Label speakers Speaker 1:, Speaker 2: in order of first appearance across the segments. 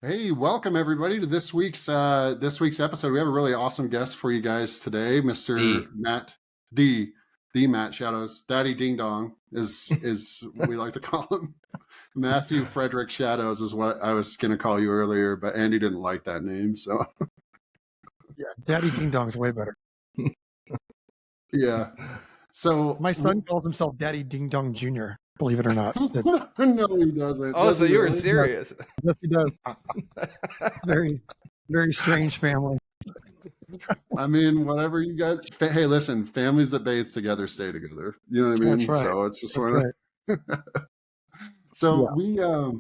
Speaker 1: Hey, welcome everybody to this week's episode. We have a really awesome guest for you guys today, Mr.
Speaker 2: D.
Speaker 1: Matt D. D. Matt Shadows, Daddy Ding Dong is what we like to call him. Matthew Frederick Shadows is what I was going to call you earlier, but Andy didn't like that name, so
Speaker 3: Yeah, Daddy Ding Dong's way better.
Speaker 1: yeah. So
Speaker 3: My son calls himself Daddy Ding Dong Jr., believe it or not.
Speaker 1: no, he doesn't.
Speaker 2: Oh,
Speaker 1: Does
Speaker 2: so
Speaker 1: he
Speaker 2: you were
Speaker 1: really?
Speaker 2: serious?
Speaker 3: Yes, he does. Very, very strange family.
Speaker 1: I mean, whatever you guys. Hey, listen, families that bathe together stay together. You know what I mean?
Speaker 3: That's right.
Speaker 1: So it's just
Speaker 3: That's
Speaker 1: one of.
Speaker 3: right.
Speaker 1: So
Speaker 3: Yeah.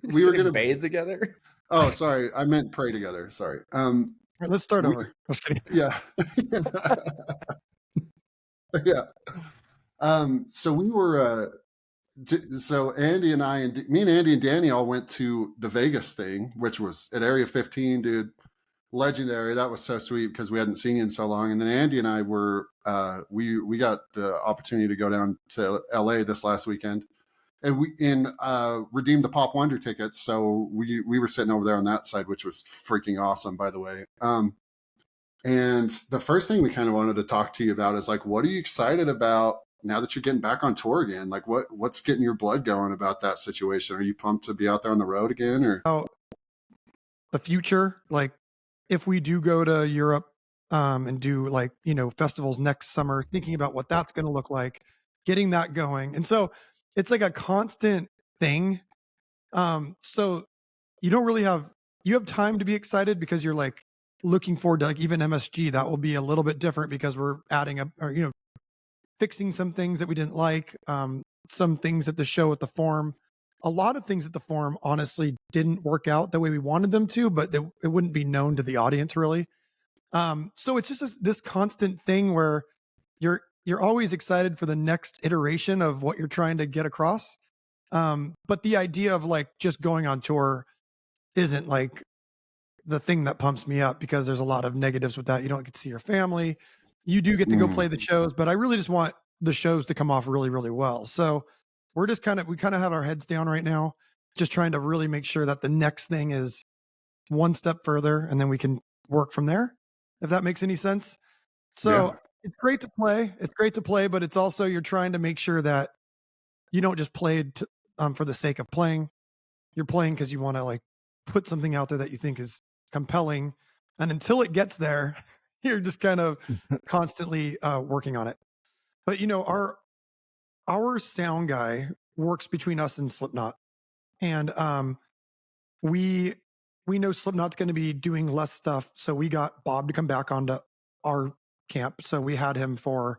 Speaker 1: we were gonna
Speaker 2: bathe together.
Speaker 1: Oh, sorry, I meant pray together. Sorry.
Speaker 3: All right, let's start over. Just kidding.
Speaker 1: Yeah. Yeah. So we were. So Andy and I and me and Andy and Danny all went to the Vegas thing, which was at Area 15, dude. Legendary. That was so sweet because we hadn't seen you in so long. And then Andy and I were we got the opportunity to go down to LA this last weekend and we redeemed the Pop Wonder tickets. So we were sitting over there on that side, which was freaking awesome, by the way. And the first thing we kind of wanted to talk to you about is like, what are you excited about now that you're getting back on tour again? Like what's getting your blood going about that situation? Are you pumped to be out there on the road again, or
Speaker 3: the future? Like, if we do go to Europe and do like, festivals next summer, thinking about what that's going to look like, getting that going. And so it's like a constant thing. So you don't really you have time to be excited because you're like looking forward to like even MSG. That will be a little bit different because we're adding fixing some things that we didn't like, some things at the show at the Forum. A lot of things at the Forum honestly didn't work out the way we wanted them to, but it wouldn't be known to the audience really. So it's just this constant thing where you're always excited for the next iteration of what you're trying to get across. But the idea of like just going on tour isn't like the thing that pumps me up because there's a lot of negatives with that. You don't get to see your family. You do get to go play the shows, but I really just want the shows to come off really, really well. So we're just we kind of have our heads down right now, just trying to really make sure that the next thing is one step further and then we can work from there, if that makes any sense. So It's great to play. It's great to play, but it's also, you're trying to make sure that you don't just play for the sake of playing. You're playing because you want to like put something out there that you think is compelling. And until it gets there, you're just kind of constantly working on it. But our sound guy works between us and Slipknot, and we know Slipknot's going to be doing less stuff, so we got Bob to come back onto our camp. So we had him for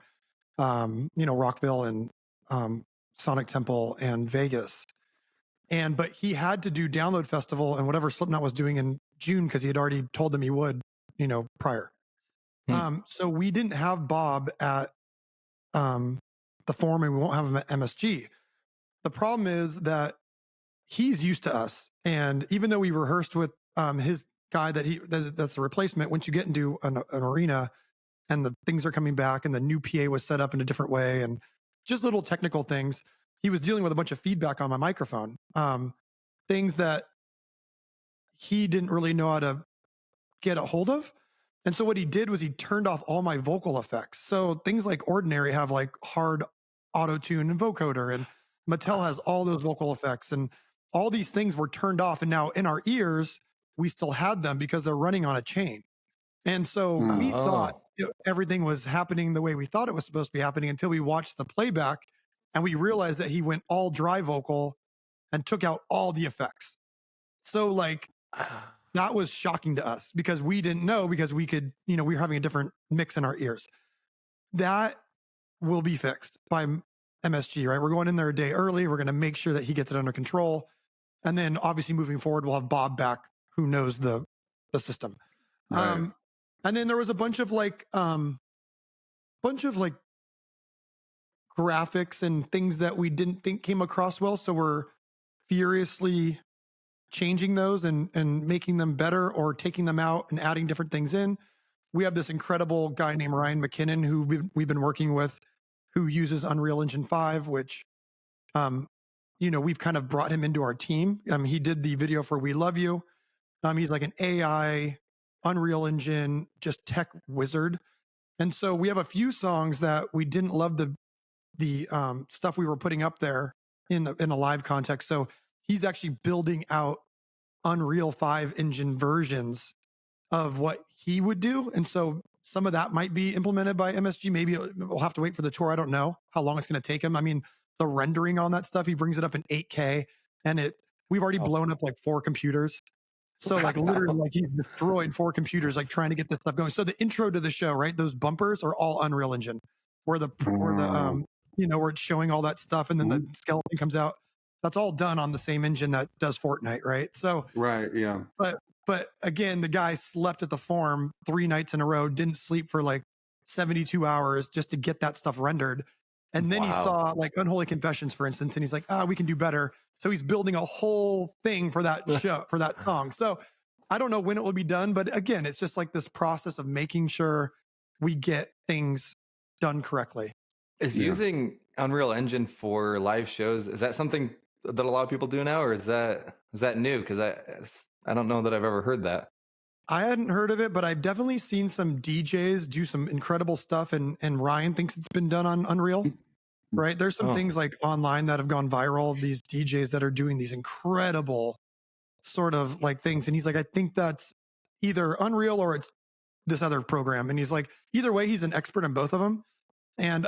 Speaker 3: Rockville and Sonic Temple and Vegas, but he had to do Download Festival and whatever Slipknot was doing in June because he had already told them he would, prior. So we didn't have Bob at the Forum, and we won't have him at MSG. The problem is that he's used to us, and even though we rehearsed with his guy that's a replacement, once you get into an arena and the things are coming back and the new PA was set up in a different way and just little technical things, he was dealing with a bunch of feedback on my microphone, things that he didn't really know how to get a hold of. And so what he did was he turned off all my vocal effects. So things like Ordinary have like hard auto-tune and vocoder, and Mattel has all those vocal effects, and all these things were turned off. And now in our ears, we still had them because they're running on a chain. And so we thought everything was happening the way we thought it was supposed to be happening until we watched the playback and we realized that he went all dry vocal and took out all the effects. So like that was shocking to us because we didn't know, because we could, we were having a different mix in our ears. That will be fixed by MSG, right? We're going in there a day early. We're going to make sure that he gets it under control. And then obviously moving forward, we'll have Bob back who knows the system. Right. And then there was a bunch of graphics and things that we didn't think came across well. So we're furiously changing those and making them better or taking them out and adding different things in. We have this incredible guy named Ryan McKinnon who we've been working with, who uses Unreal Engine 5, which we've kind of brought him into our team. He did the video for We Love You. He's like an AI, Unreal Engine, just tech wizard. And so we have a few songs that we didn't love the stuff we were putting up there in a live context. So he's actually building out Unreal 5 engine versions of what he would do. And so some of that might be implemented by MSG. Maybe we'll have to wait for the tour. I don't know how long it's going to take him. I mean, the rendering on that stuff, he brings it up in 8K, and we've already blown up like 4 computers. So like literally like he's destroyed 4 computers like trying to get this stuff going. So the intro to the show, right? Those bumpers are all Unreal Engine, where the where it's showing all that stuff, and then the skeleton comes out. That's all done on the same engine that does Fortnite, right? So
Speaker 1: right, yeah.
Speaker 3: But again, the guy slept at the farm 3 nights in a row, didn't sleep for like 72 hours just to get that stuff rendered. And then he saw like Unholy Confessions, for instance, and he's like, we can do better. So he's building a whole thing for that show, for that song. So I don't know when it will be done, but again, it's just like this process of making sure we get things done correctly.
Speaker 2: Is using Unreal Engine for live shows, is that something that a lot of people do now, or is that new? Because I don't know that I've ever heard that.
Speaker 3: I hadn't heard of it, but I've definitely seen some DJs do some incredible stuff, and Ryan thinks it's been done on Unreal. Right? There's some things like online that have gone viral, these DJs that are doing these incredible sort of like things. And he's like, I think that's either Unreal or it's this other program. And he's like, either way, he's an expert in both of them. And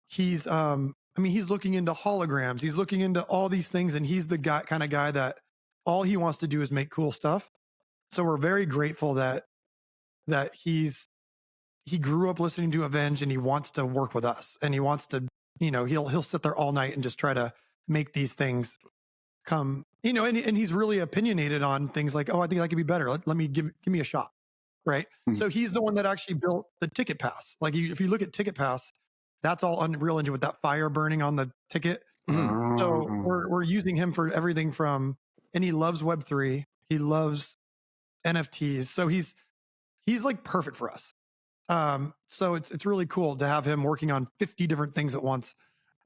Speaker 3: he's looking into holograms. He's looking into all these things, and he's the kind of guy that all he wants to do is make cool stuff. So we're very grateful that he grew up listening to Avenged, and he wants to work with us, and he wants to, he'll sit there all night and just try to make these things come, and he's really opinionated on things like, I think that could be better. Let me give me a shot. Right. Mm-hmm. So he's the one that actually built the Ticket Pass. Like if you look at Ticket Pass, that's all Unreal Engine with that fire burning on the ticket. Mm-hmm. So we're using him for everything and he loves Web3. He loves NFTs. So he's like perfect for us. So it's really cool to have him working on 50 different things at once,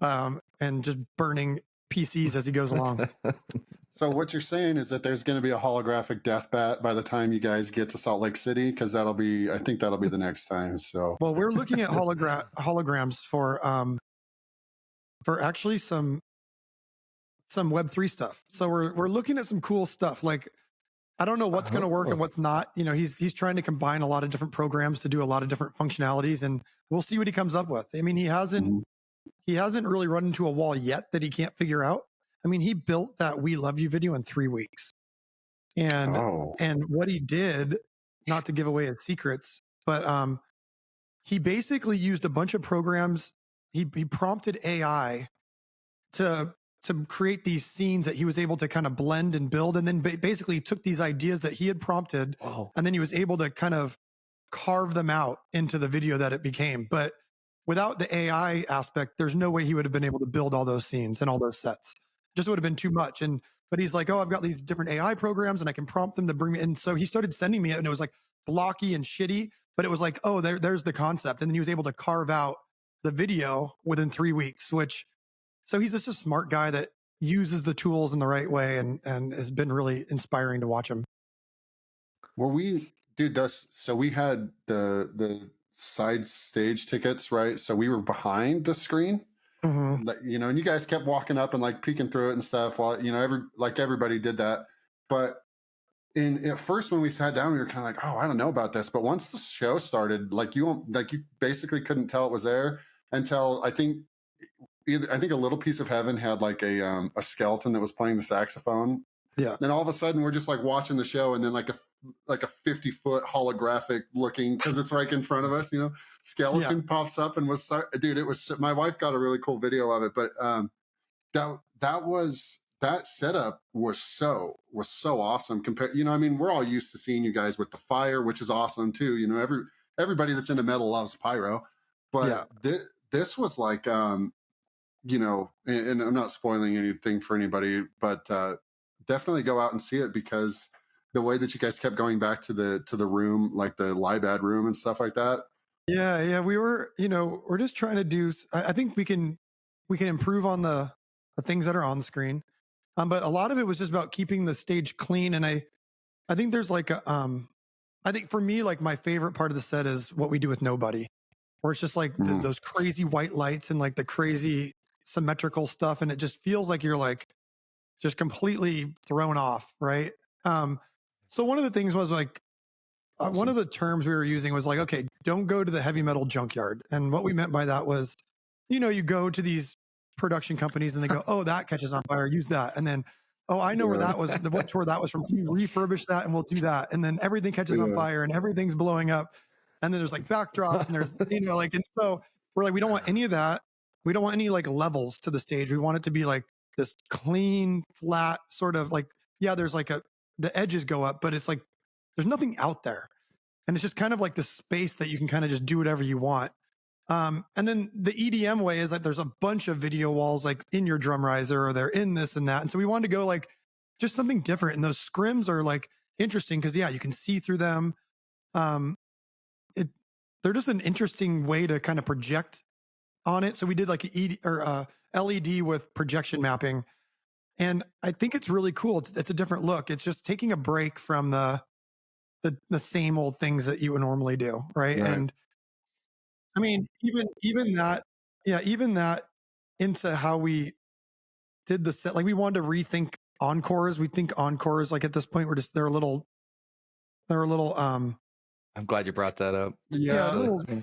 Speaker 3: and just burning PCs as he goes along.
Speaker 1: So what you're saying is that there's going to be a holographic Deathbat by the time you guys get to Salt Lake City, because I think that'll be the next time. So
Speaker 3: well, we're looking at holograms for actually some Web3 stuff. So we're looking at some cool stuff. Like I don't know what's going to work and what's not. He's trying to combine a lot of different programs to do a lot of different functionalities, and we'll see what he comes up with. I mean, he hasn't really run into a wall yet that he can't figure out. I mean, he built that We Love You video in 3 weeks. And what he did, not to give away his secrets, but he basically used a bunch of programs. He prompted AI to create these scenes that he was able to kind of blend and build, and then basically took these ideas that he had prompted, and then he was able to kind of carve them out into the video that it became. But without the AI aspect, there's no way he would have been able to build all those scenes and all those sets. Just would have been too much. But he's like, I've got these different AI programs, and I can prompt them to bring me. And so he started sending me it, and it was like blocky and shitty, but it was like, there's the concept. And then he was able to carve out the video within 3 weeks, so he's just a smart guy that uses the tools in the right way, and has been really inspiring to watch him.
Speaker 1: Well, we had the side stage tickets, right? So we were behind the screen. Mm-hmm. And you guys kept walking up and like peeking through it and stuff while, everybody did that. But at first when we sat down, we were kind of like, I don't know about this. But once the show started, you basically couldn't tell it was there until I think a Little Piece of Heaven had like a skeleton that was playing the saxophone. Yeah. Then all of a sudden we're just like watching the show, and then like a 50-foot holographic looking, because it's right in front of us, skeleton pops up, and it was my wife got a really cool video of it, but that setup was so awesome compared. We're all used to seeing you guys with the fire, which is awesome too. Everybody that's into metal loves pyro, but this was like and I'm not spoiling anything for anybody, but definitely go out and see it, because the way that you guys kept going back to the room, like the LIBAD room and stuff like that.
Speaker 3: Yeah. We were, we're just trying to do, I think we can improve on the the things that are on the screen. But a lot of it was just about keeping the stage clean. And I think there's like I think for me, like my favorite part of the set is what we do with Nobody, where it's just like those crazy white lights and like the crazy symmetrical stuff. And it just feels like you're like just completely thrown off. Right. So one of the things was like,
Speaker 1: Awesome.
Speaker 3: one of the terms we were using was like, okay, don't go to the heavy metal junkyard. And what we meant by that was, you know, you go to these production companies and they go, oh, that catches on fire, use that. And then, oh, I know where that was, what tour that was from. Can you refurbish that and we'll do that? And then everything catches on fire and everything's blowing up. And then there's like backdrops and there's, you know, like, and so we're like, we don't want any of that. We don't want any like levels to the stage. We want it to be like this clean, flat sort of like, yeah, there's like the edges go up, but it's like, there's nothing out there. And it's just kind of like the space that you can kind of just do whatever you want. And then the EDM way is like there's a bunch of video walls like in your drum riser or they're in this and that. And so we wanted to go like just something different. And those scrims are like interesting because yeah, you can see through them. They're just an interesting way to kind of project on it. So we did like an LED with projection mapping. And I think it's really cool. It's a different look. It's just taking a break from the same old things that you would normally do, right? And I mean, even that into how we did the set, like we wanted to rethink encores. We think encores, like at this point, they're a little
Speaker 2: I'm glad you brought that up.
Speaker 3: Yeah,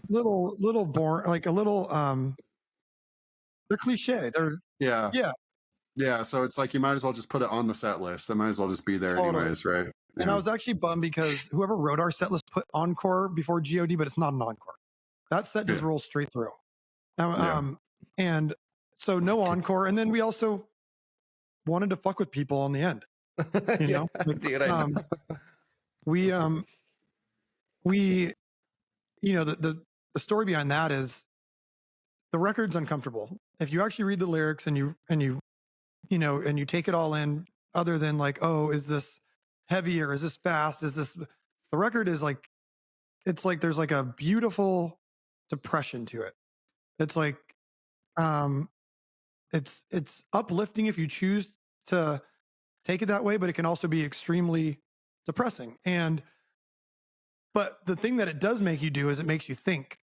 Speaker 3: little boring, like a little they're cliche.
Speaker 1: Yeah, so it's like you might as well just put it on the set list. That might as well just be there anyways, right?
Speaker 3: And I was actually bummed because whoever wrote our set list put encore before GOD, but it's not an encore. That set just rolls straight through. And so no encore. And then we also wanted to fuck with people on the end. You know? Like, we you know, the story behind that is the record's uncomfortable. If you actually read the lyrics and you take it all in, other than like, oh, is this heavy or is this fast? The record is like, it's like there's like a beautiful depression to it. It's like it's uplifting if you choose to take it that way, but it can also be extremely depressing. But the thing that it does make you do is it makes you think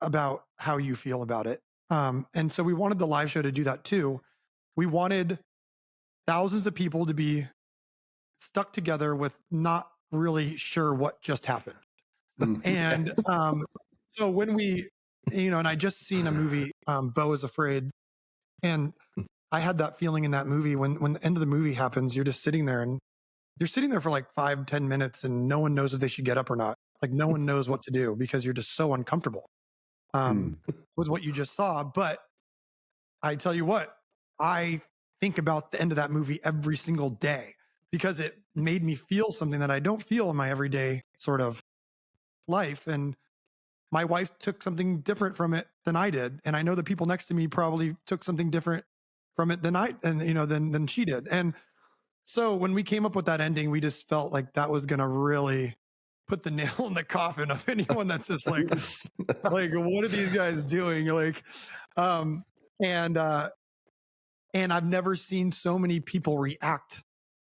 Speaker 3: about how you feel about it. And so we wanted the live show to do that too. We wanted thousands of people to be stuck together with not really sure what just happened. And so when we, and I just seen a movie, Beau is Afraid, and I had that feeling in that movie when the end of the movie happens, you're just sitting there and you're sitting there for like 5-10 minutes and no one knows if they should get up or not. Like no one knows what to do because you're just so uncomfortable with what you just saw. But I tell you what, I think about the end of that movie every single day because it made me feel something that I don't feel in my everyday sort of life. And my wife took something different from it than I did. And I know the people next to me probably took something different from it than she did. And so when we came up with that ending, we just felt like that was going to really put the nail in the coffin of anyone that's just like, like, what are these guys doing? Like, and I've never seen so many people react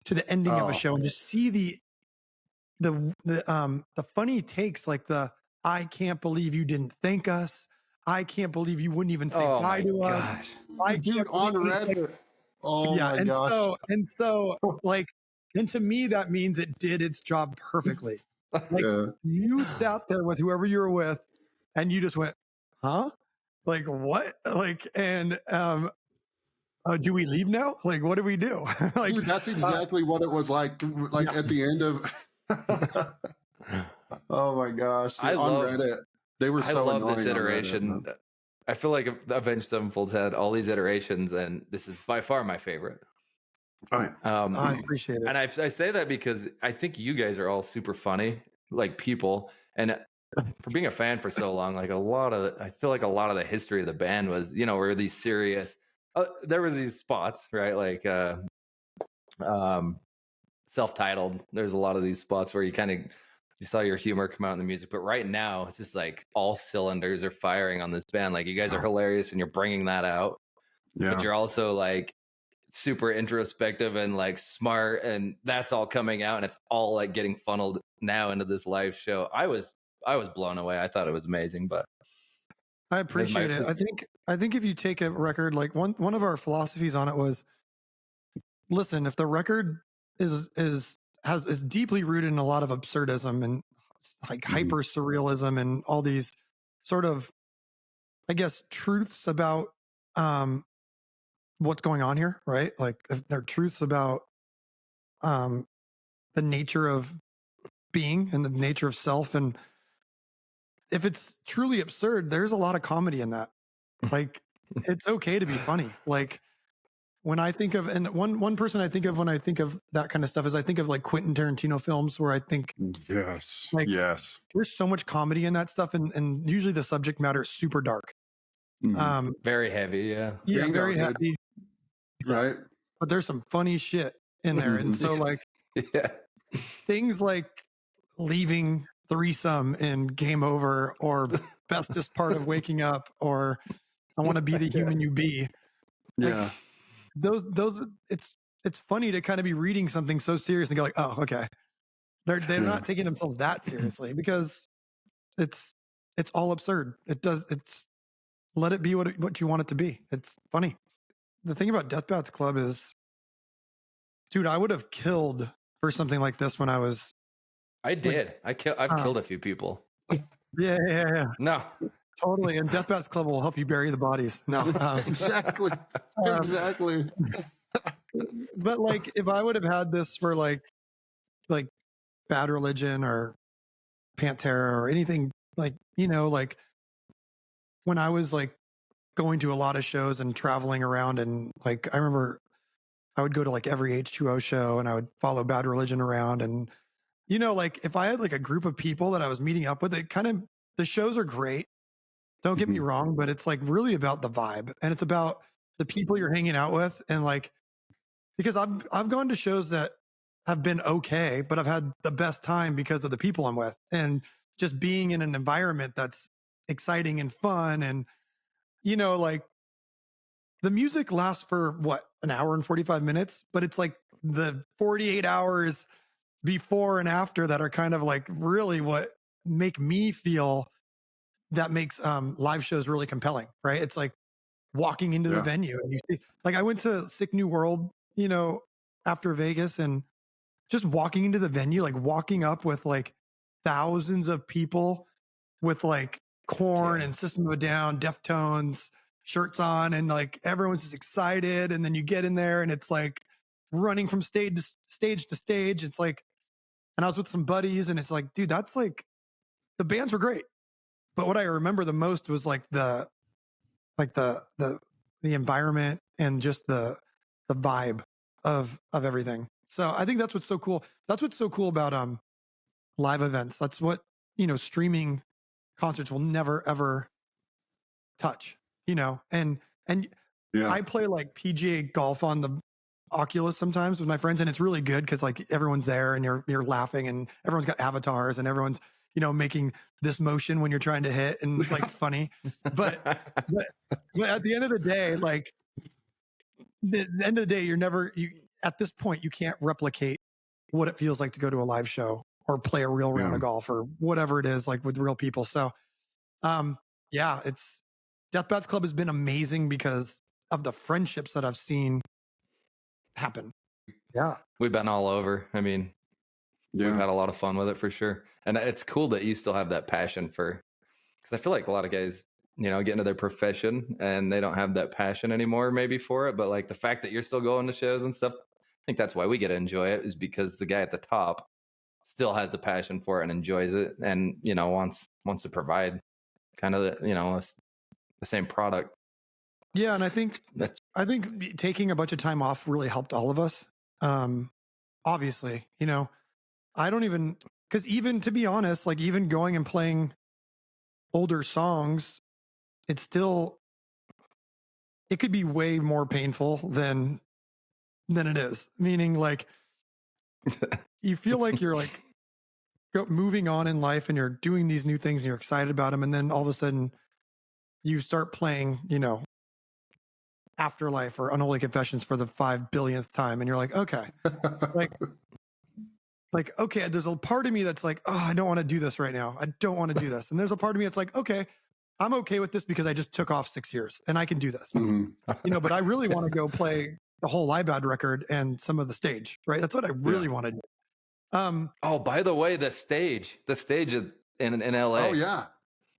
Speaker 3: to the ending of a show and just see the funny takes, like I can't believe you didn't thank us. I can't believe you wouldn't even say bye to us. I can't
Speaker 1: on Reddit.
Speaker 3: Like, my gosh. And to me, that means it did its job perfectly. Like you sat there with whoever you were with and you just went, huh? Like what? Like, and, do we leave now? Like, what do we do? Like,
Speaker 1: dude, that's exactly what it was like at the end of, oh my gosh. Reddit. They were so annoying. I love this
Speaker 2: iteration. I feel like Avenged Sevenfold's had all these iterations, and this is by far my favorite.
Speaker 1: All right.
Speaker 3: I appreciate it.
Speaker 2: And I say that because I think you guys are all super funny, like people. And for being a fan for so long, like I feel like a lot of the history of the band was, were these serious, there was these spots, right? Like self-titled. There's a lot of these spots where you saw your humor come out in the music, but right now it's just like all cylinders are firing on this band. Like you guys are hilarious and you're bringing that out, but you're also like super introspective and like smart, and that's all coming out, and it's all like getting funneled now into this live show. I was blown away. I thought it was amazing, but
Speaker 3: I appreciate it. I think if you take a record, like one of our philosophies on it was, listen, if the record is deeply rooted in a lot of absurdism and like hyper surrealism and all these sort of, I guess, truths about what's going on here, right? Like if they're truths about the nature of being and the nature of self, and if it's truly absurd, there's a lot of comedy in that. Like it's okay to be funny. Like when I think of, and one person I think of when I think of that kind of stuff is I think of like Quentin Tarantino films, where I think
Speaker 1: Yes.
Speaker 3: like
Speaker 1: Yes.
Speaker 3: there's so much comedy in that stuff, and usually the subject matter is super dark.
Speaker 2: Very heavy. Yeah.
Speaker 3: Yeah,
Speaker 1: Bingo,
Speaker 3: very
Speaker 1: dude.
Speaker 3: heavy. Yeah.
Speaker 1: Right.
Speaker 3: But there's some funny shit in there. And so like
Speaker 2: Yeah.
Speaker 3: things like leaving threesome in Game Over, or bestest part of waking up, or I want to be the human you be. Like,
Speaker 1: Yeah.
Speaker 3: those it's funny to kind of be reading something so serious and go like, oh, okay. They're not taking themselves that seriously, because it's all absurd. It's let it be what you want it to be. It's funny. The thing about Deathbats Club is, dude, I would have killed for something like this when I was.
Speaker 2: I did. I've killed a few people.
Speaker 3: Yeah.
Speaker 2: No.
Speaker 3: Totally. And Deathbats Club will help you bury the bodies. No.
Speaker 1: Exactly. Exactly.
Speaker 3: But like, if I would have had this for like Bad Religion or Pantera or anything, like, like when I was like going to a lot of shows and traveling around, and like I remember I would go to like every H2O show and I would follow Bad Religion around, and like if I had like a group of people that I was meeting up with, it kind of, the shows are great, don't get me wrong, but it's like really about the vibe, and it's about the people you're hanging out with. And like, because I've gone to shows that have been okay, but I've had the best time because of the people I'm with, and just being in an environment that's exciting and fun. And like the music lasts for what, an hour and 45 minutes, but it's like the 48 hours before and after that are kind of like really what make me feel, that makes live shows really compelling, right? It's like walking into the venue, and you see, like I went to Sick New World, after Vegas, and just walking into the venue, like walking up with like thousands of people with like Korn and System of a Down, Deftones shirts on, and like everyone's just excited. And then you get in there and it's like running from stage to stage. It's like, and I was with some buddies, and it's like, dude, that's like, the bands were great, but what I remember the most was like the environment and just the vibe of everything. So I think that's what's so cool. That's what's so cool about live events. That's what streaming concerts will never ever touch. And I play like PGA golf on the Oculus sometimes with my friends, and it's really good because like everyone's there and you're laughing, and everyone's got avatars, and everyone's making this motion when you're trying to hit, and it's like funny. But at the end of the day, like the end of the day, you at this point you can't replicate what it feels like to go to a live show or play a real round of golf or whatever it is, like with real people. So it's Deathbats Club has been amazing because of the friendships that I've seen happen. Yeah.
Speaker 2: We've been all over. I mean, we've had a lot of fun with it for sure. And it's cool that you still have that passion for, because I feel like a lot of guys, get into their profession and they don't have that passion anymore maybe for it. But like the fact that you're still going to shows and stuff, I think that's why we get to enjoy it, is because the guy at the top still has the passion for it and enjoys it, and, wants to provide kind of, the same product.
Speaker 3: Yeah. And I think taking a bunch of time off really helped all of us. Obviously, I don't even, because even to be honest, like even going and playing older songs, it could be way more painful than it is. Meaning like you feel like you're like moving on in life and you're doing these new things and you're excited about them. And then all of a sudden you start playing, Afterlife or Unholy Confessions for the 5 billionth time, and you're like, okay, okay, there's a part of me that's like, oh, I don't want to do this right now. I don't want to do this. And there's a part of me that's like, okay, I'm okay with this because I just took off 6 years and I can do this. But I really want to go play the whole LIBAD record and some of the stage, right? That's what I really want to do.
Speaker 2: Oh, by the way, the stage in LA.
Speaker 1: Oh yeah,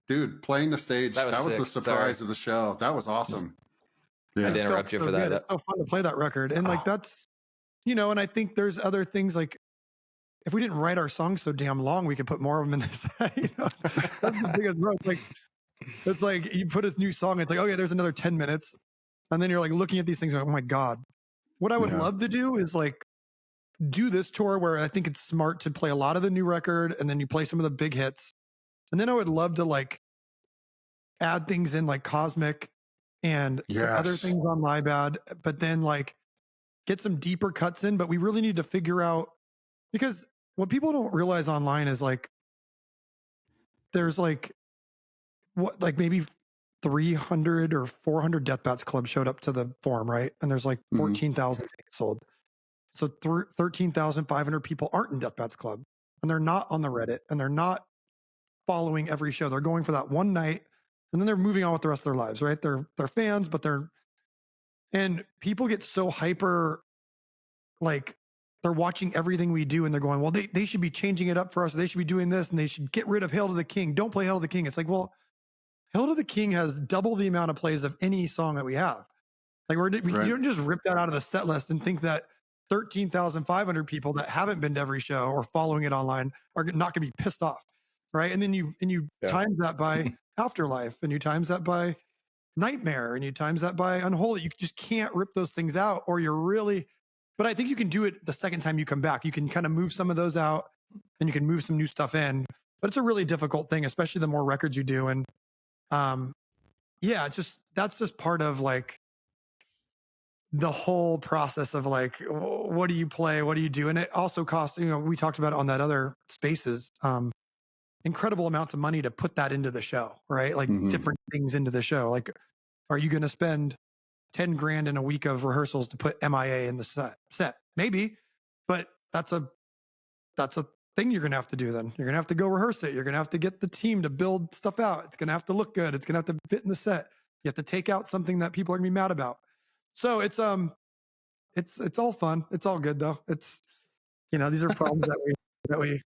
Speaker 1: dude, playing the stage. That was the surprise of the show. That was awesome.
Speaker 2: Yeah. I had to interrupt you for that.
Speaker 3: It's so fun to play that record. And that's, and I think there's other things like, if we didn't write our songs so damn long, we could put more of them in this. That's the biggest growth. It's like you put a new song, it's like, okay, there's another 10 minutes. And then you're like looking at these things, like, oh my God. What I would love to do is like do this tour where I think it's smart to play a lot of the new record and then you play some of the big hits. And then I would love to like add things in like Cosmic and some other things on LIBAD, but then like get some deeper cuts in. But we really need to figure out, because what people don't realize online is like, there's like, what, like maybe 300 or 400 Deathbats Club showed up to the forum, right? And there's like 14,000 tickets sold. So 13,500 people aren't in Deathbats Club, and they're not on the Reddit, and they're not following every show. They're going for that one night, and then they're moving on with the rest of their lives, right? They're fans, but and people get so hyper, like they're watching everything we do, and they're going, well, they should be changing it up for us. Or they should be doing this, and they should get rid of Hail to the King. Don't play Hail to the King. It's like, well, Hail to the King has double the amount of plays of any song that we have. Like you don't just rip that out of the set list and think that 13,500 people that haven't been to every show or following it online are not going to be pissed off, right? And then you times that by Afterlife, and you times that by Nightmare, and you times that by Unholy. You just can't rip those things out, or you're really. But I think you can do it the second time you come back. You can kind of move some of those out, and you can move some new stuff in. But it's a really difficult thing, especially the more records you do. And that's just part of like the whole process of like, what do you play? What do you do? And it also costs, we talked about it on that other Spaces, incredible amounts of money to put that into the show, right? Like different things into the show. Like, are you going to spend 10 grand in a week of rehearsals to put MIA in the set? Maybe, but that's a thing you're going to have to do. Then you're going to have to go rehearse it. You're going to have to get the team to build stuff out. It's going to have to look good. It's going to have to fit in the set. You have to take out something that people are going to be mad about. So it's all fun. It's all good though. It's, these are problems that we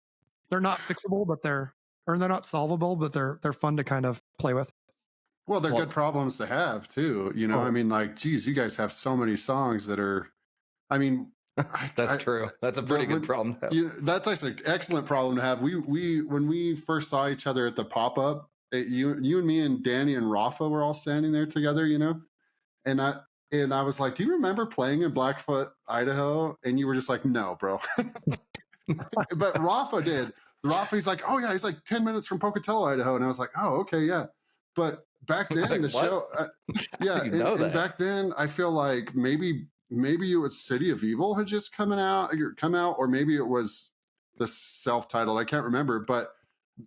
Speaker 3: they're not fixable, but they're not solvable, but they're fun to kind of play with.
Speaker 1: Well, they're good problems to have too. I mean, like, geez, you guys have so many songs that are, I mean,
Speaker 2: that's true. That's a pretty good problem to have.
Speaker 1: That's actually an excellent problem to have. We when we first saw each other at the pop-up, you and me and Danny and Rafa were all standing there together, and I was like, do you remember playing in Blackfoot, Idaho? And you were just like, no, bro. But Rafa did. Rafa, he's like, oh yeah, he's like 10 minutes from Pocatello, Idaho. And I was like, oh, okay, yeah. But back then, the show, and back then, I feel like maybe it was City of Evil had just come out, or maybe it was the self-titled. I can't remember, but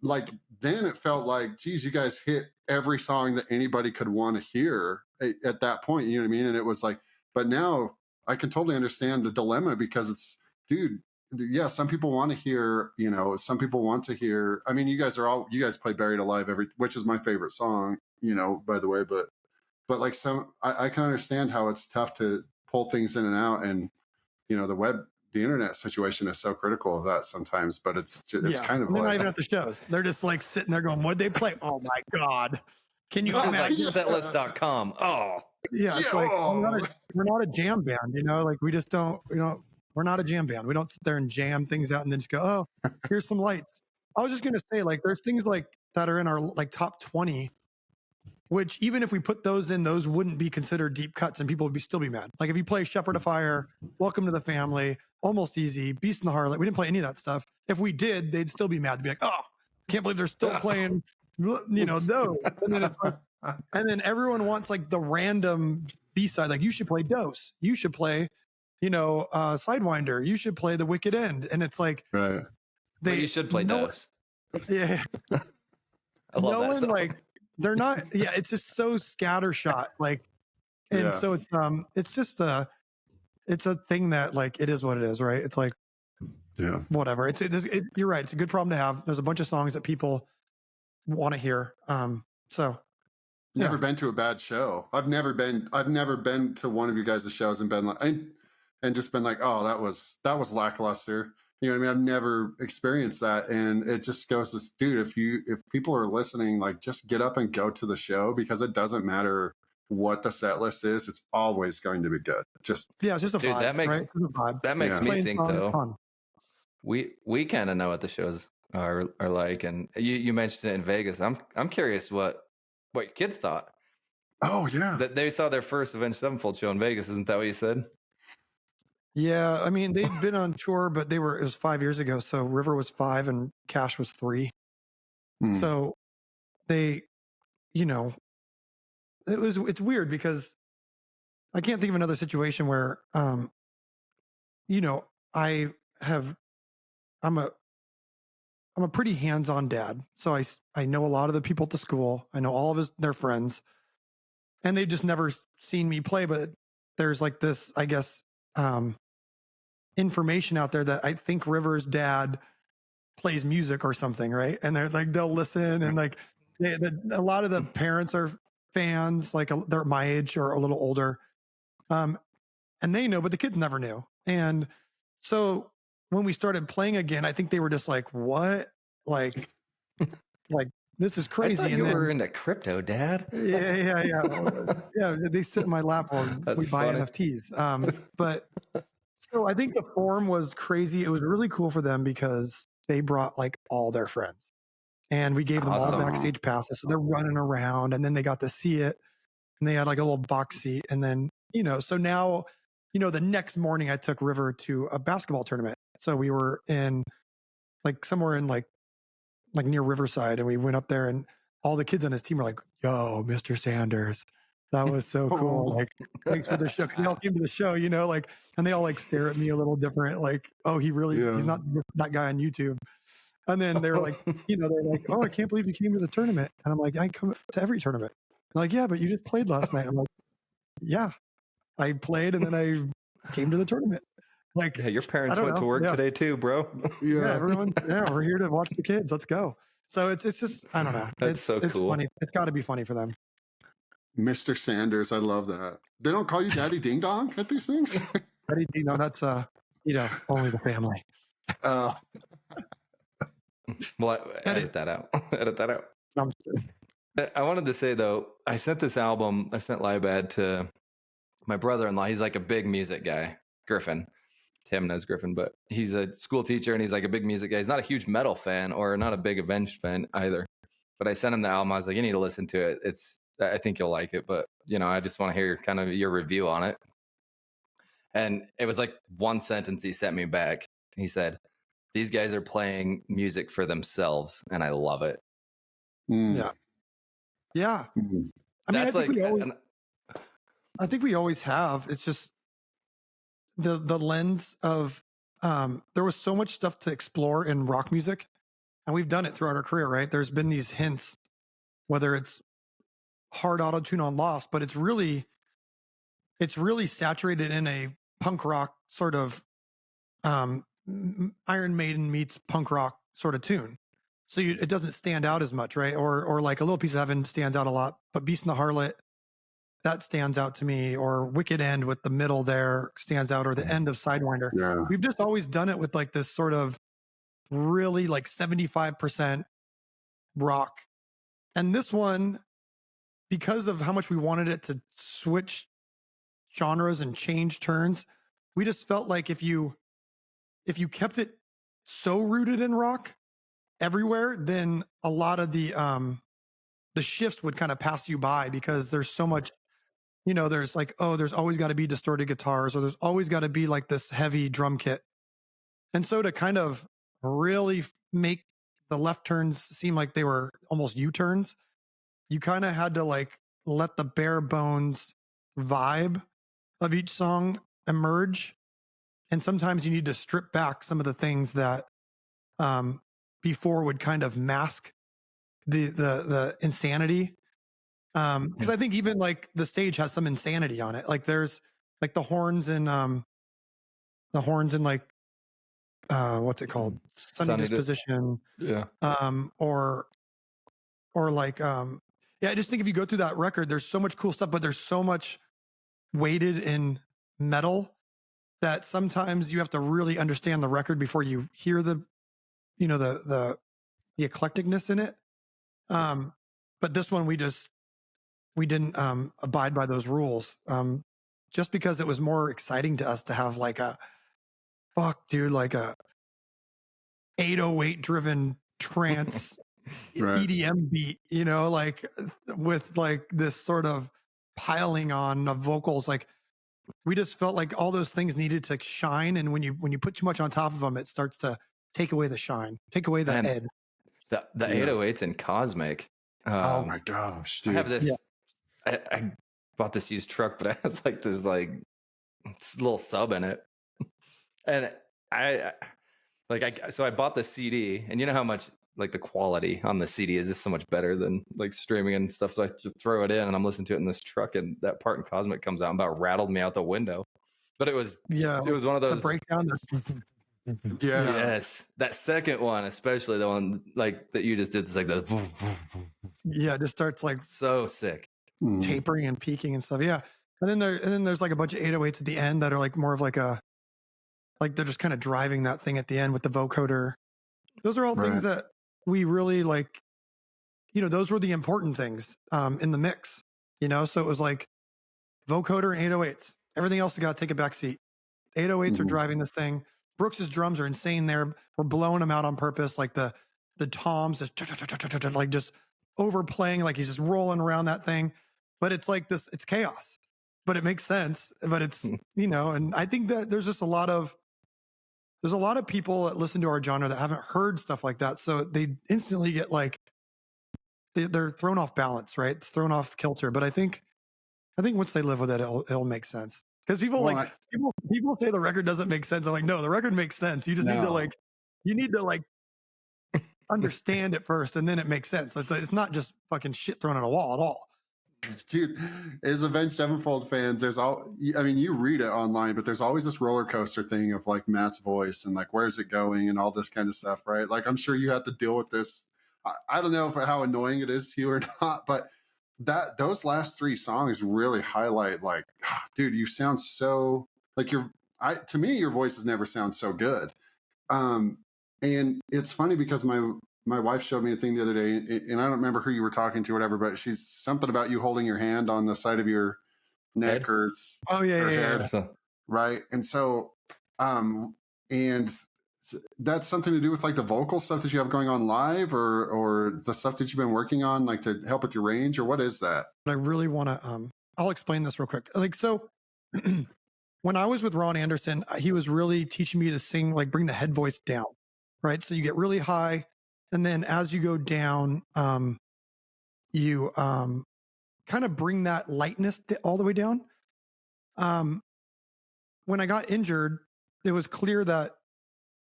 Speaker 1: like then it felt like, geez, you guys hit every song that anybody could want to hear at that point. You know what I mean? And it was like, but now I can totally understand the dilemma, because it's, dude, yeah, some people want to hear, some people want to hear. I mean, you guys play Buried Alive which is my favorite song, by the way, but like I can understand how it's tough to pull things in and out, and the internet situation is so critical of that sometimes, but it's kind of
Speaker 3: they're
Speaker 1: like,
Speaker 3: not even at the shows. They're just like sitting there going, what'd they play? Oh my God. Can you imagine?
Speaker 2: Setlist.com. Oh
Speaker 3: yeah. It's like, we're not a jam band, like we just don't, we're not a jam band. We don't sit there and jam things out and then just go, oh, here's some lights. I was just going to say, like, there's things like that are in our like top 20, which even if we put those in, those wouldn't be considered deep cuts and people would still be mad. Like if you play Shepherd of Fire, Welcome to the Family, Almost Easy, Beast and the Harlot, we didn't play any of that stuff. If we did, they'd still be mad. They'd be like, oh, can't believe they're still playing, those. And then it's like, and then everyone wants like the random B-side. Like, you should play Dose. You should play, Sidewinder. You should play The Wicked End. And it's like,
Speaker 2: right. You should play Dose.
Speaker 3: Yeah.
Speaker 2: I love that song.
Speaker 3: Like, they're not, it's just so scattershot. Like, And
Speaker 1: Yeah.
Speaker 3: so it's just it's a thing that like, it is what it is, right? It's like,
Speaker 1: Yeah.
Speaker 3: whatever. You're right. It's a good problem to have. There's a bunch of songs that people want to hear. So
Speaker 1: Never been to a bad show. I've never been to one of you guys' shows and been like, and just been like, oh, that was lackluster. You know what I mean? I've never experienced that. And it just goes to, dude, if people are listening, like, just get up and go to the show, because it doesn't matter what the set list is, it's always going to be good. Just
Speaker 3: yeah, it's just a
Speaker 2: Dude,
Speaker 3: vibe,
Speaker 2: that makes
Speaker 3: right? It's just a vibe.
Speaker 2: that makes
Speaker 1: Yeah.
Speaker 2: me
Speaker 3: Playing
Speaker 2: think
Speaker 3: songs is
Speaker 2: though.
Speaker 3: fun.
Speaker 2: We kind of know what the shows are like, and you mentioned it in Vegas. I'm curious what your kids thought.
Speaker 1: Oh yeah.
Speaker 2: That they saw their first Avenged Sevenfold show in Vegas. Isn't that what you said?
Speaker 3: Yeah, I mean, they'd been on tour, but it was 5 years ago. So River was 5 and Cash was 3.
Speaker 1: Hmm.
Speaker 3: So they, you know, it's weird because I can't think of another situation where, you know, I'm a pretty hands-on dad. So I know a lot of the people at the school. I know all of their friends, and they've just never seen me play. But there's like this, I guess, information out there that I think River's dad plays music or something, right? And they're like, they'll listen, and like a lot of the parents are fans, like they're my age or a little older, and they know, but the kids never knew. And so when we started playing again, I think they were just like, "What? Like this is
Speaker 2: I
Speaker 3: crazy."
Speaker 2: thought
Speaker 3: And
Speaker 2: you
Speaker 3: then
Speaker 2: were into crypto, Dad.
Speaker 3: yeah. They sit in my lap while
Speaker 2: That's
Speaker 3: we buy
Speaker 2: funny.
Speaker 3: NFTs. But so I think the forum was crazy. It was really cool for them because they brought like all their friends, and we gave them all
Speaker 2: Awesome.
Speaker 3: backstage passes. So they're running around, and then they got to see it, and they had like a little box seat. And then, so now, the next morning I took River to a basketball tournament. So we were in like somewhere in like near Riverside, and we went up there, and all the kids on his team were like, "Yo, Mr. Sanders, that was so cool. Like, thanks for the show." 'Cause they all came to the show, like, and they all like stare at me a little different. Like, oh, he's not that guy on YouTube. And then they're like, they're like, "Oh, I can't believe you came to the tournament." And I'm like, "I come to every tournament." They're like, "Yeah, but you just played last night." I'm like, "Yeah, I played, and then I came to the tournament." Like,
Speaker 2: Yeah, your parents
Speaker 3: don't
Speaker 2: went to
Speaker 3: know.
Speaker 2: work
Speaker 3: Yeah.
Speaker 2: today too, bro.
Speaker 3: Yeah, everyone. Yeah, we're here to watch the kids. Let's go. So it's just, I don't know.
Speaker 2: That's so
Speaker 3: It's
Speaker 2: cool.
Speaker 3: funny. It's got to be funny for them.
Speaker 1: Mr. Sanders, I love that. They don't call you Daddy Ding Dong at these things?
Speaker 3: That's only the family.
Speaker 2: Well, edit that out. Edit that out.
Speaker 3: I'm just kidding.
Speaker 2: I wanted to say though, I sent LIBAD to my brother-in-law. He's like a big music guy, Griffin. Tim knows Griffin, but he's a school teacher and he's like a big music guy. He's not a huge metal fan or not a big Avenged fan either. But I sent him the album. I was like, you need to listen to it. I think you'll like it. But I just want to hear kind of your review on it. And it was like one sentence he sent me back. He said, "These guys are playing music for themselves, and I love it."
Speaker 3: Yeah. Yeah. I mean, I think we always have. It's just the lens of there was so much stuff to explore in rock music, and we've done it throughout our career, right? There's been these hints, whether it's hard auto-tune on Lost, but it's really saturated in a punk rock sort of Iron Maiden meets punk rock sort of tune. So it doesn't stand out as much, right? Or like a Little Piece of Heaven stands out a lot, but Beast and the Harlot, that stands out to me, or Wicked End with the middle there stands out, or the end of Sidewinder.
Speaker 1: Yeah.
Speaker 3: We've just always done it with like this sort of really like 75% rock. And this one, because of how much we wanted it to switch genres and change turns, we just felt like if you kept it so rooted in rock everywhere, then a lot of the shifts would kind of pass you by, because there's so much, there's like, oh, there's always got to be distorted guitars, or there's always got to be like this heavy drum kit. And so to kind of really make the left turns seem like they were almost U-turns, you kind of had to like let the bare bones vibe of each song emerge. And sometimes you need to strip back some of the things that before would kind of mask the insanity. Because I think even like the stage has some insanity on it. Like there's like the horns and like what's it called? Sunny disposition.
Speaker 2: Yeah.
Speaker 3: Or like yeah, I just think if you go through that record, there's so much cool stuff, but there's so much weighted in metal that sometimes you have to really understand the record before you hear the, you know, the eclecticness in it. But this one we didn't abide by those rules. Just because it was more exciting to us to have like a like a 808 driven trance
Speaker 1: Right.
Speaker 3: EDM beat, you know, like with like this sort of piling on of vocals. Like we just felt like all those things needed to shine, and when you put too much on top of them, it starts to take away the shine, take away the
Speaker 2: Man,
Speaker 3: edge.
Speaker 2: The
Speaker 1: Yeah.
Speaker 2: 808s in Cosmic.
Speaker 1: Oh my gosh, dude.
Speaker 2: I have this.
Speaker 3: Yeah.
Speaker 2: I bought this used truck, but it has like this like little sub in it, and so I bought the CD, and you know how much like the quality on the CD is just so much better than like streaming and stuff. So I throw it in, and I'm listening to it in this truck, and that part in Cosmic comes out and about rattled me out the window. But it was one of
Speaker 3: The
Speaker 2: those
Speaker 3: breakdown.
Speaker 1: Yeah.
Speaker 2: Yes, that second one, especially the one like that you just did, it's like the
Speaker 3: Yeah, it just starts like
Speaker 2: so sick.
Speaker 3: tapering and peaking and stuff. Yeah. And then there's like a bunch of 808s at the end that are like more of like a, like they're just kind of driving that thing at the end with the vocoder. Those are all things that we really like, you know, those were the important things in the mix, you know? So it was like vocoder and 808s. Everything else has got to take a back seat. 808s are driving this thing. Brooks's drums are insane there. We're blowing them out on purpose. Like the toms, just like just overplaying, like he's just rolling around that thing. But it's like this, it's chaos, but it makes sense. But it's, you know, and I think that there's a lot of people that listen to our genre that haven't heard stuff like that. So they instantly get like, they're thrown off balance, right? It's thrown off kilter. But I think once they live with it, it'll make sense. Because people people say the record doesn't make sense. I'm like, no, the record makes sense. You just need to like understand it first, and then it makes sense. It's not just fucking shit thrown at a wall at all.
Speaker 1: Dude, as Avenged Sevenfold fans, there's I mean, you read it online, but there's always this roller coaster thing of like Matt's voice and like where's it going and all this kind of stuff, right? Like I'm sure you have to deal with this. I don't know how annoying it is to you or not, but those last three songs really highlight like, dude, you sound so like to me your voices never sound so good. And it's funny because my wife showed me a thing the other day, and I don't remember who you were talking to or whatever, but she's something about you holding your hand on the side of your neck or head, right? And so and that's something to do with like the vocal stuff that you have going on live, or the stuff that you've been working on, like to help with your range, or what is that?
Speaker 3: But I really want to I'll explain this real quick. Like, so when I was with Ron Anderson, he was really teaching me to sing, like bring the head voice down, right? So you get really high, and then as you go down, you kind of bring that lightness all the way down. When I got injured, it was clear that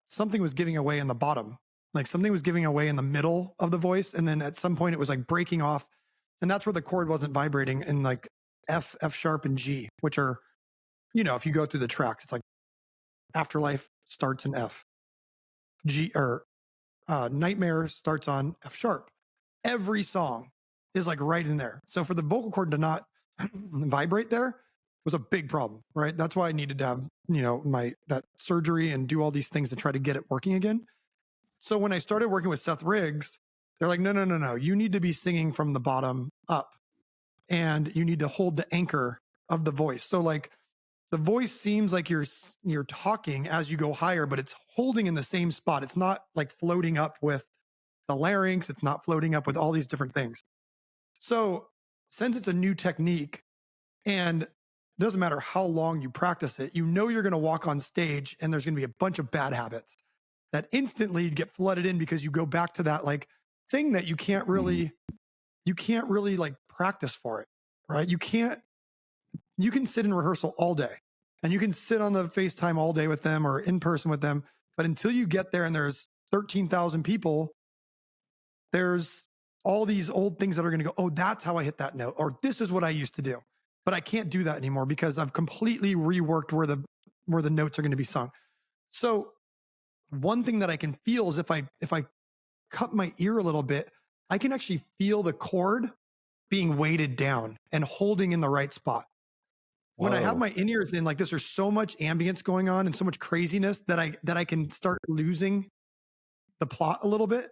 Speaker 3: something was giving away in the bottom, like something was giving away in the middle of the voice, and then at some point it was like breaking off, and that's where the chord wasn't vibrating in like F sharp and G, which are, you know, if you go through the tracks, it's like Afterlife starts in F, G, or Nightmare starts on F sharp. Every song is like right in there. So for the vocal cord to not vibrate there was a big problem, right? That's why I needed to have, you know, that surgery and do all these things to try to get it working again. So when I started working with Seth Riggs, they're like, no, you need to be singing from the bottom up, and you need to hold the anchor of the voice. So like the voice seems like you're talking as you go higher, but it's holding in the same spot. It's not like floating up with the larynx. It's not floating up with all these different things. So since it's a new technique, and it doesn't matter how long you practice it, you know you're going to walk on stage and there's going to be a bunch of bad habits that instantly get flooded in because you go back to that like thing that you can't really like practice for it, right? You can sit in rehearsal all day, and you can sit on the FaceTime all day with them or in person with them, but until you get there and there's 13,000 people, there's all these old things that are going to go, oh, that's how I hit that note, or this is what I used to do. But I can't do that anymore because I've completely reworked where the notes are going to be sung. So one thing that I can feel is if I cut my ear a little bit, I can actually feel the chord being weighted down and holding in the right spot. When I have my in-ears in like this, there's so much ambience going on and so much craziness that I can start losing the plot a little bit.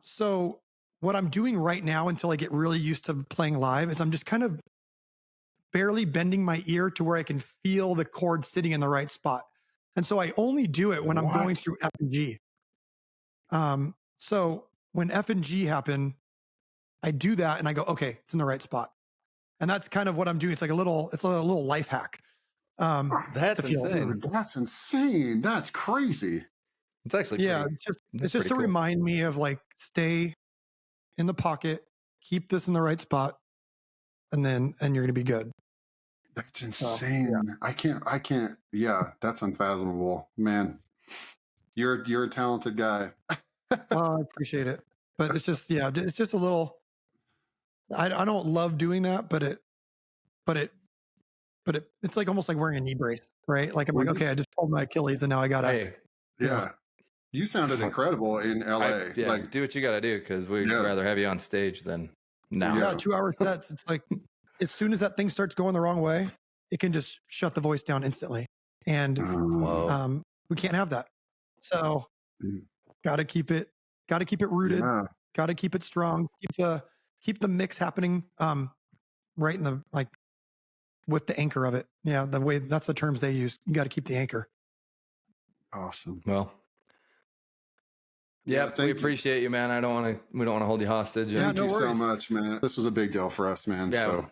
Speaker 3: So what I'm doing right now until I get really used to playing live is I'm just kind of barely bending my ear to where I can feel the chord sitting in the right spot. And so I only do it when I'm going through F and G. So when F and G happen, I do that and I go, okay, it's in the right spot. And that's kind of what I'm doing. It's like a little life hack.
Speaker 2: That's insane.
Speaker 1: Dude, that's insane. That's crazy.
Speaker 2: It's actually
Speaker 3: it's just to remind me of like, stay in the pocket, keep this in the right spot, and you're going to be good.
Speaker 1: That's insane. So, yeah. I can't. Yeah, that's unfathomable, man. You're a talented guy.
Speaker 3: Well, I appreciate it, but it's just a little. I don't love doing that, but it's like almost like wearing a knee brace, right? Like I'm like, okay, I just pulled my Achilles and now I gotta.
Speaker 1: Hey, yeah. You sounded incredible in LA.
Speaker 2: Like, do what you got to do because we'd rather have you on stage than now.
Speaker 3: Yeah, 2-hour sets. It's like as soon as that thing starts going the wrong way, it can just shut the voice down instantly, and we can't have that. So, got to keep it rooted. Yeah. Got to keep it strong. Keep the mix happening. Right in the with the anchor of it. Yeah, that's the terms they use. You got to keep the anchor.
Speaker 1: Awesome.
Speaker 2: Well. Yeah, we appreciate you, man. We don't want to hold you hostage.
Speaker 1: Thank you so much, man. This was a big deal for us, man.
Speaker 2: Yeah,
Speaker 1: so